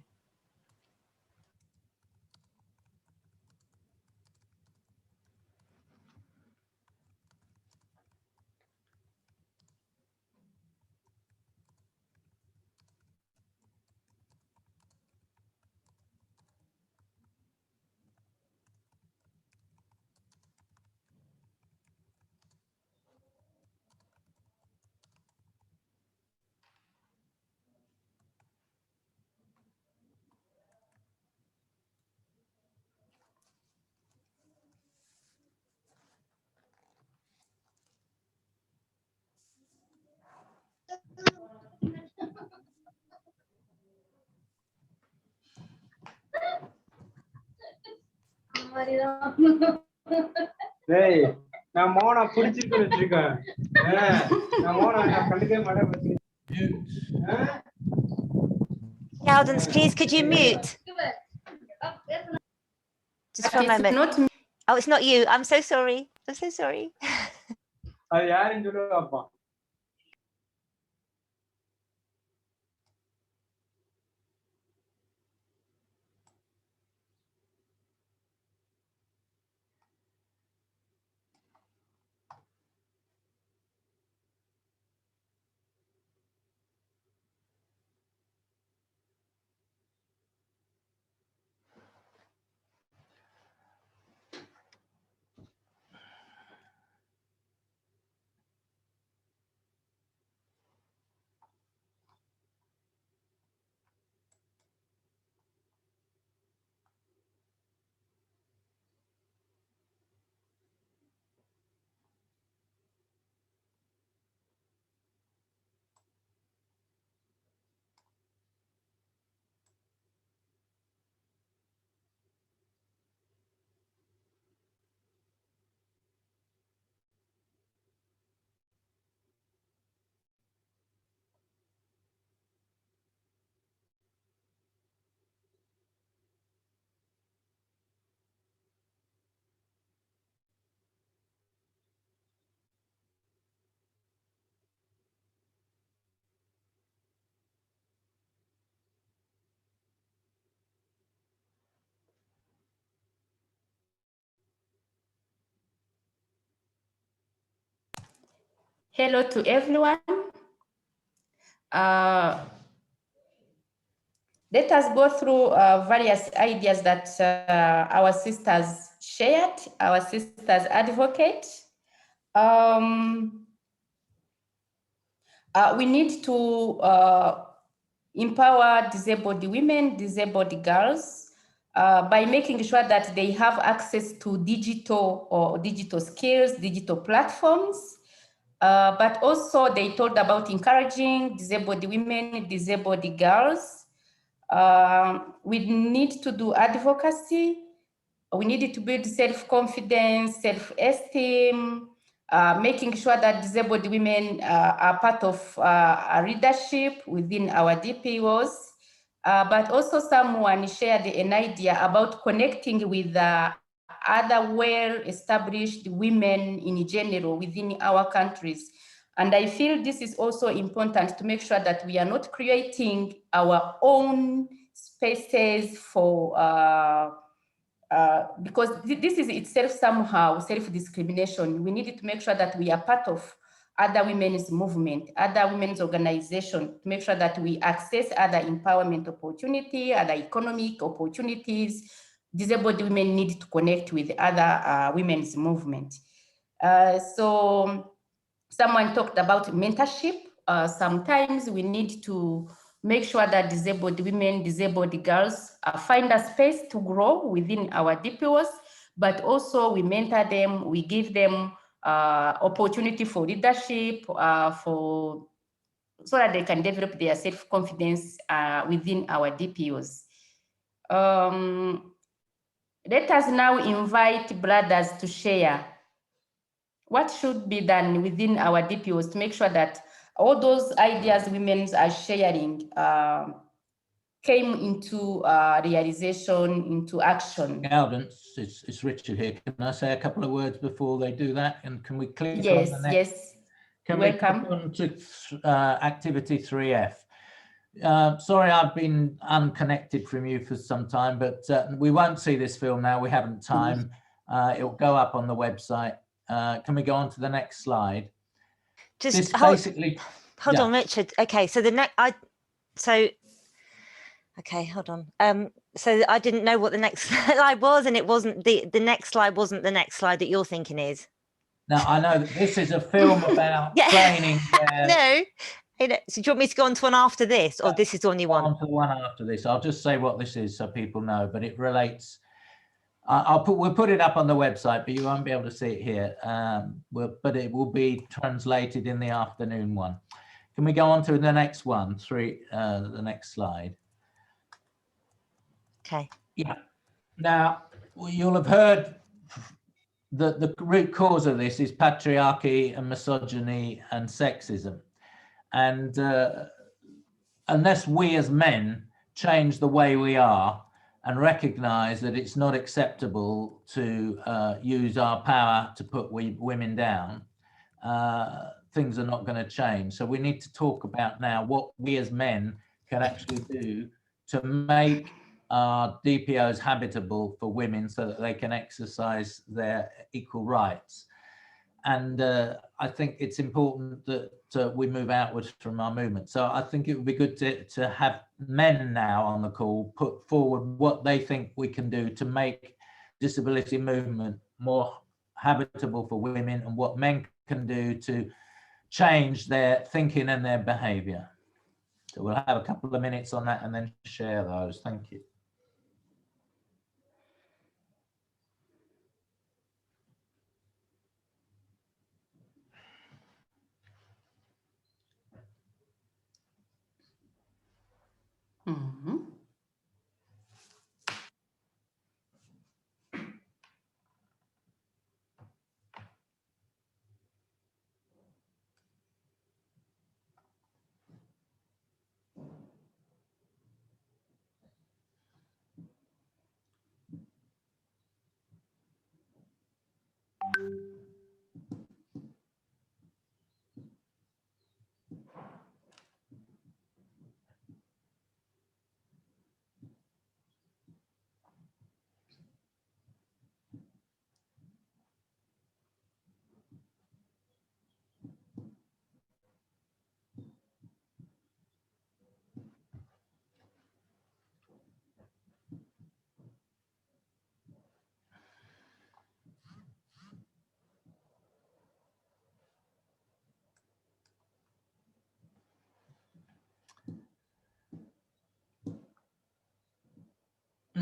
Hey, நான் மோனா புடிச்சிட்டு வச்சிருக்கேன். நான் மோனா நான் கண்டுக்கவே மாட்டேன். Gaudence, please, could you mute? Just for a moment. Oh, it's not you. I'm so sorry. I'm so sorry. அது யாருன்னு சொல்லுவாப்பா. Hello to everyone. Let us go through various ideas that our sisters shared, our sisters advocate. We need to empower disabled women, disabled girls, by making sure that they have access to digital skills, digital platforms. But also they talked about encouraging disabled women, disabled girls. We need to do advocacy. We need to build self-confidence, self-esteem, making sure that disabled women are part of leadership within our DPOs. But also someone shared an idea about connecting with other well-established women in general within our countries. And I feel this is also important to make sure that we are not creating our own spaces for, because this is itself somehow self-discrimination. We need to make sure that we are part of other women's movement, other women's organization, to make sure that we access other empowerment opportunity, other economic opportunities. Disabled women need to connect with other women's movement. So someone talked about mentorship. Sometimes we need to make sure that disabled women, disabled girls find a space to grow within our DPOs, but also we mentor them, we give them opportunity for leadership, so that they can develop their self-confidence within our DPOs. Let us now invite brothers to share what should be done within our DPOs to make sure that all those ideas women are sharing came into realization, into action. Guidance, it's Richard here. Can I say a couple of words before they do that? And can we click Yes, on the next? yes. Can Welcome. we click on to activity 3F? Sorry, I've been unconnected from you for some time, but we won't see this film now. We haven't time. It'll go up on the website. Can we go on to the next slide? Just hold yeah. on, Richard. Okay, so the next, okay, hold on. So I didn't know what the next slide was, and it wasn't the next slide wasn't the next slide that you're thinking is. Now I know that this is a film about training. No. So do you want me to go on to one after this, or this is the one you want? On to the one after this. I'll just say what this is so people know, but it relates. We'll put it up on the website, but you won't be able to see it here. But it will be translated in the afternoon one. Can we go on to the next one? The next slide. Okay. Yeah. Now you'll have heard that the root cause of this is patriarchy and misogyny and sexism. And unless we as men change the way we are and recognize that it's not acceptable to use our power to put women down, things are not going to change. So we need to talk about now what we as men can actually do to make our DPOs habitable for women so that they can exercise their equal rights. And I think it's important that we move outwards from our movement. So I think it would be good to have men now on the call put forward what they think we can do to make disability movement more habitable for women, and what men can do to change their thinking and their behavior. So we'll have a couple of minutes on that and then share those. Thank you. Mm-hmm.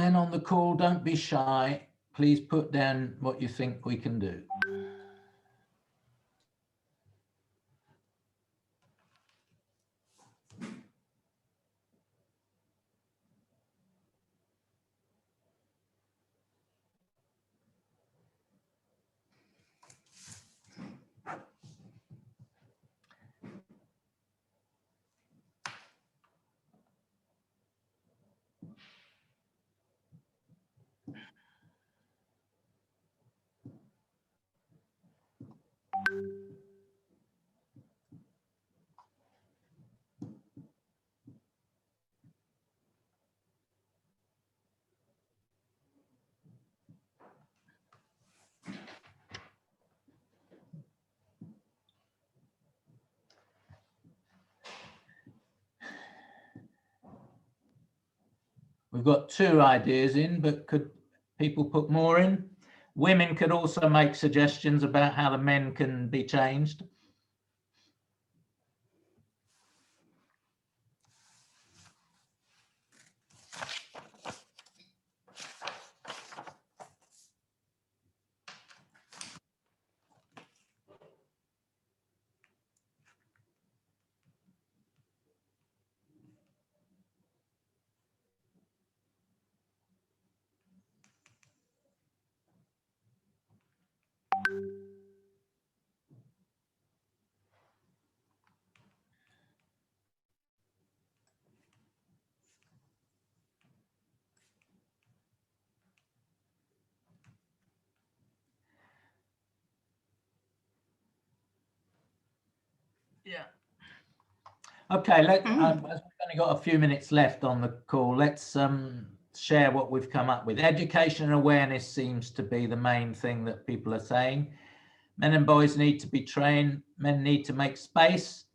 men on the call, don't be shy. Please put down what you think we can do. We've got 2 ideas in, but could people put more in? Women could also make suggestions about how the men can be changed. Yeah. Okay, as we've only got a few minutes left on the call, let's share what we've come up with. Education and awareness seems to be the main thing that people are saying. Men and boys need to be trained. Men need to make space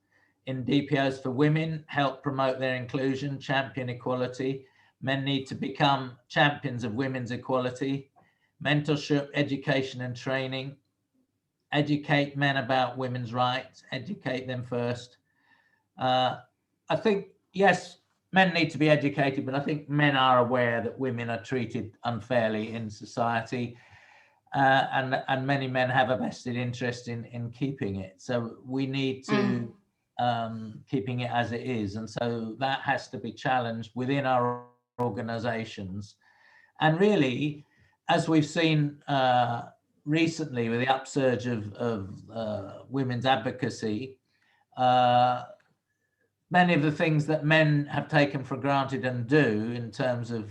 in DPOs for women, help promote their inclusion, champion equality. Men need to become champions of women's equality. Mentorship, education and training. Educate men about women's rights, educate them first. I think, yes, men need to be educated, but I think men are aware that women are treated unfairly in society, and many men have a vested interest in keeping it. So we need to keeping it as it is, and so that has to be challenged within our organizations. And really, as we've seen recently with the upsurge of women's advocacy, many of the things that men have taken for granted and do in terms of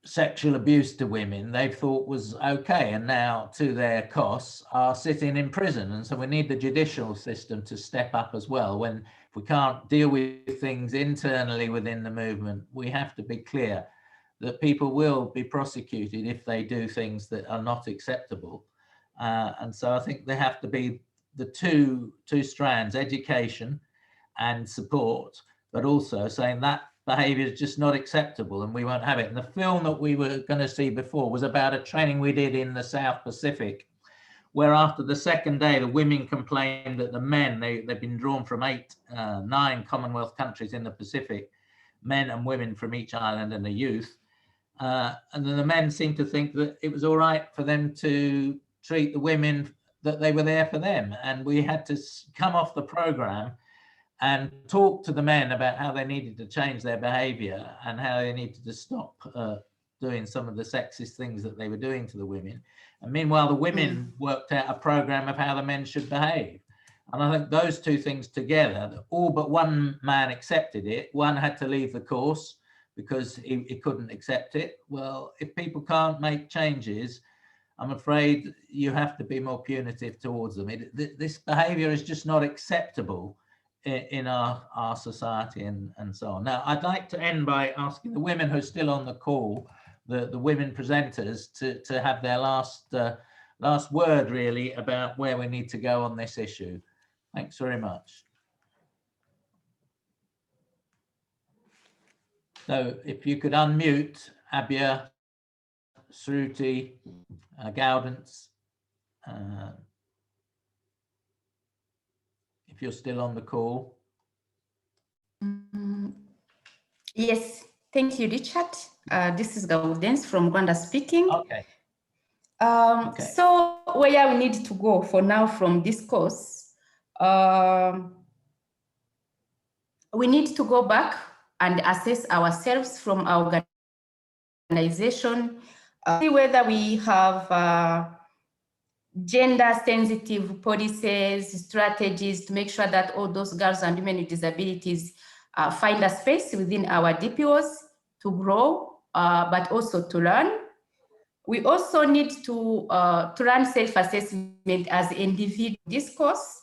sexual abuse to women, they've thought was okay, and now to their costs are sitting in prison. And so we need the judicial system to step up as well. When if we can't deal with things internally within the movement, we have to be clear that people will be prosecuted if they do things that are not acceptable. And so I think there have to be the two strands, education and support, but also saying that behavior is just not acceptable and we won't have it. And the film that we were going to see before was about a training we did in the South Pacific, where after the second day, the women complained that the men, they've been drawn from 9 Commonwealth countries in the Pacific, men and women from each island and the youth. And then the men seemed to think that it was all right for them to treat the women that they were there for them. And we had to come off the program and talk to the men about how they needed to change their behavior and how they needed to stop doing some of the sexist things that they were doing to the women. And meanwhile, the women worked out a program of how the men should behave. And I think those two things together, all but one man accepted it. One had to leave the course because he couldn't accept it. Well, if people can't make changes, I'm afraid you have to be more punitive towards them. This behavior is just not acceptable in our society and so on. Now, I'd like to end by asking the women who are still on the call, the women presenters, to have their last word really about where we need to go on this issue. Thanks very much. So if you could unmute Abia, Sruti, Gaudence, if you're still on the call. Yes. Thank you, Richard. This is Gaudence from Rwanda speaking. Okay. So where we need to go for now from this course, we need to go back and assess ourselves from our organization, see whether we have gender-sensitive policies, strategies to make sure that all those girls and women with disabilities find a space within our DPOs to grow, but also to learn. We also need to run self-assessment as individual discourse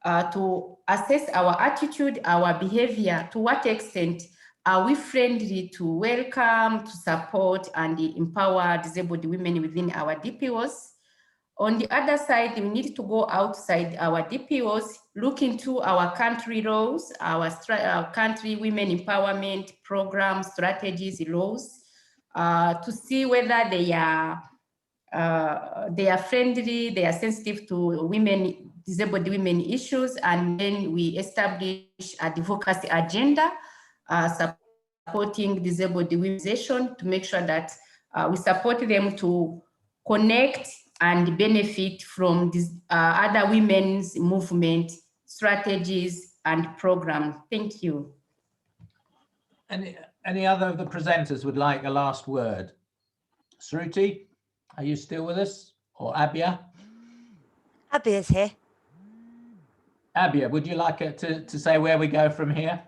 to assess our attitude, our behavior, to what extent are we friendly to welcome, to support, and empower disabled women within our DPOs. On the other side, we need to go outside our DPOs, look into our country laws, our country women empowerment programs, strategies, laws, to see whether they are friendly, they are sensitive to women, disabled women issues, and then we establish a advocacy agenda supporting disabled womenization to make sure that we support them to connect and benefit from this, other women's movement strategies and programs. Thank you. Any other of the presenters would like a last word? Sruti, are you still with us? Or Abia? Abia's here. Abia, would you like to say where we go from here?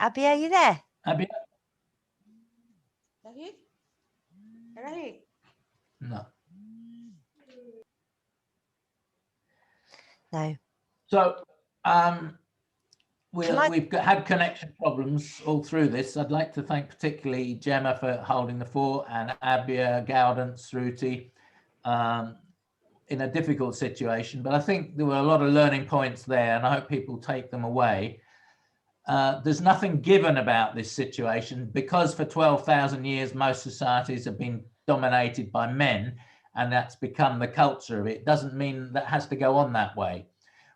Abia, are you there? Abia? No. No. So we've had connection problems all through this. I'd like to thank particularly Gemma for holding the fort, and Abia, Gaudence, Sruti, in a difficult situation. But I think there were a lot of learning points there, and I hope people take them away. There's nothing given about this situation because for 12,000 years, most societies have been dominated by men, and that's become the culture of it. Doesn't mean that has to go on that way.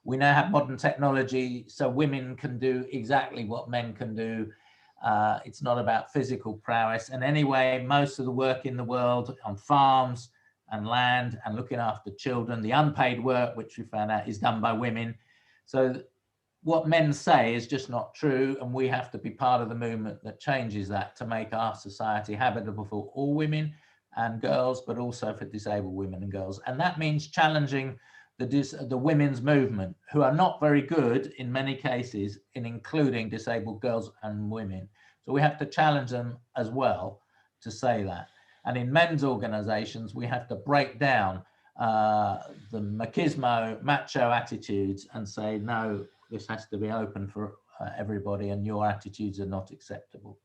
We now have modern technology, so women can do exactly what men can do. It's not about physical prowess. And anyway, most of the work in the world on farms and land and looking after children, the unpaid work, which we found out is done by women. So what men say is just not true, and we have to be part of the movement that changes that to make our society habitable for all women and girls, but also for disabled women and girls. And that means challenging the women's movement, who are not very good in many cases in including disabled girls and women. So we have to challenge them as well to say that. And in men's organizations, we have to break down the machismo, macho attitudes and say, no, this has to be open for everybody, and your attitudes are not acceptable.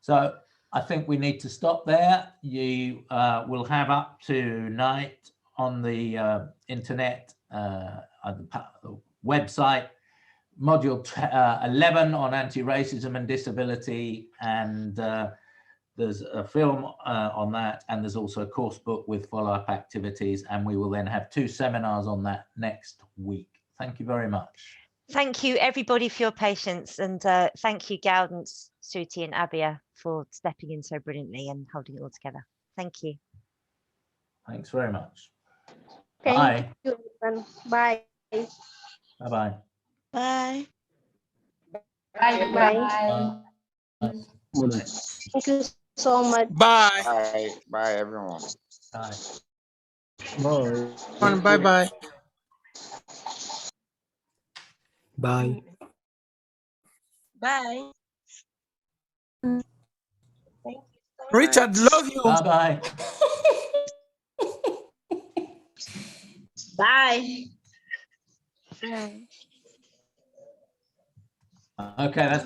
So I think we need to stop there. You will have up to night on the internet, on the website, module 11 on anti-racism and disability, and there's a film on that, and there's also a course book with follow-up activities, and we will then have 2 seminars on that next week. Thank you very much. Thank you, everybody, for your patience, and thank you, Gaudence, Sruti, and Abia, for stepping in so brilliantly and holding it all together. Thank you. Thanks very much. Thank you, everyone. Bye. Bye-bye. Bye. Bye. Bye. Thank you so much. Bye. Bye. Bye, everyone. Bye. Bye. Bye-bye. Bye. Bye. Richard, love you. Bye-bye. Bye. Okay, that's